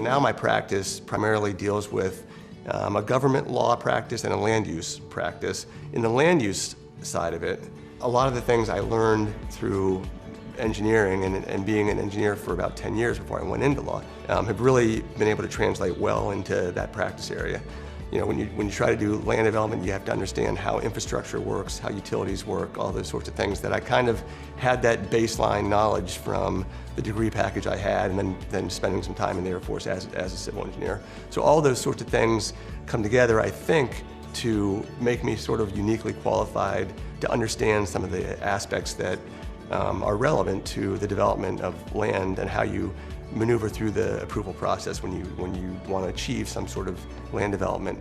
So now my practice primarily deals with a government law practice and a land use practice. In the land use side of it, a lot of the things I learned through engineering and being an engineer for about 10 years before I went into law have really been able to translate well into that practice area. You know, when you try to do land development, you have to understand how infrastructure works, how utilities work, all those sorts of things that I kind of had that baseline knowledge from the degree package I had, and then spending some time in the Air Force as a civil engineer. So all those sorts of things come together, I think, to make me sort of uniquely qualified to understand some of the aspects that are relevant to the development of land and how you maneuver through the approval process when you want to achieve some sort of land development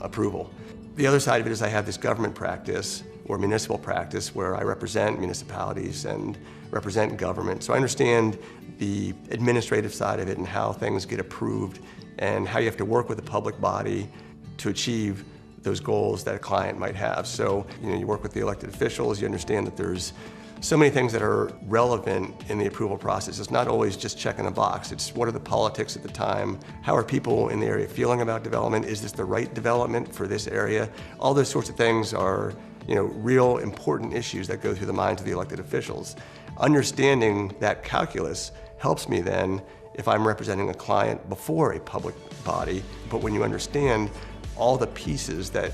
approval. The other side of it is I have this government practice or municipal practice where I represent municipalities and represent government. So I understand the administrative side of it and how things get approved and how you have to work with the public body to achieve those goals that a client might have. So, you know, you work with the elected officials, you understand that there's so many things that are relevant in the approval process. It's not always just checking a box. It's what are the politics at the time? How are people in the area feeling about development? Is this the right development for this area? All those sorts of things are, you know, real important issues that go through the minds of the elected officials. Understanding that calculus helps me then if I'm representing a client before a public body. But when you understand all the pieces that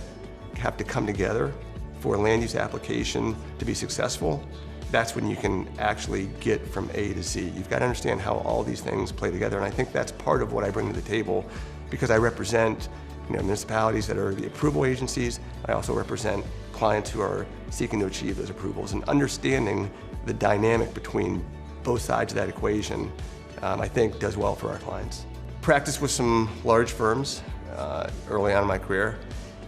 have to come together for a land use application to be successful, that's when you can actually get from A to Z. You've got to understand how all these things play together, and I think that's part of what I bring to the table because I represent, you know, municipalities that are the approval agencies. I also represent clients who are seeking to achieve those approvals, and understanding the dynamic between both sides of that equation, I think does well for our clients. Practiced with some large firms early on in my career.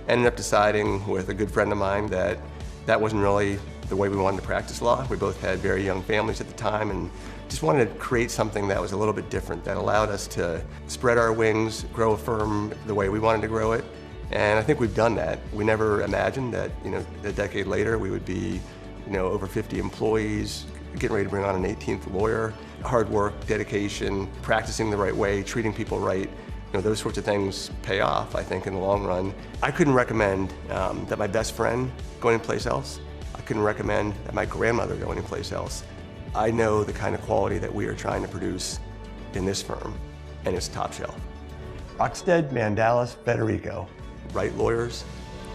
Ended up deciding with a good friend of mine that that wasn't really the way we wanted to practice law. We both had very young families at the time and just wanted to create something that was a little bit different, that allowed us to spread our wings, grow a firm the way we wanted to grow it. And I think we've done that. We never imagined that, you know, a decade later we would be, you know, over 50 employees, getting ready to bring on an 18th lawyer. Hard work, dedication, practicing the right way, treating people right. You know, those sorts of things pay off, I think, in the long run. I couldn't recommend that my best friend go anyplace else. I couldn't recommend that my grandmother go anyplace else. I know the kind of quality that we are trying to produce in this firm, and it's top shelf. Rockstead, Mandalas, Federico. Right lawyers,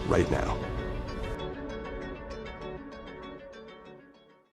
right now.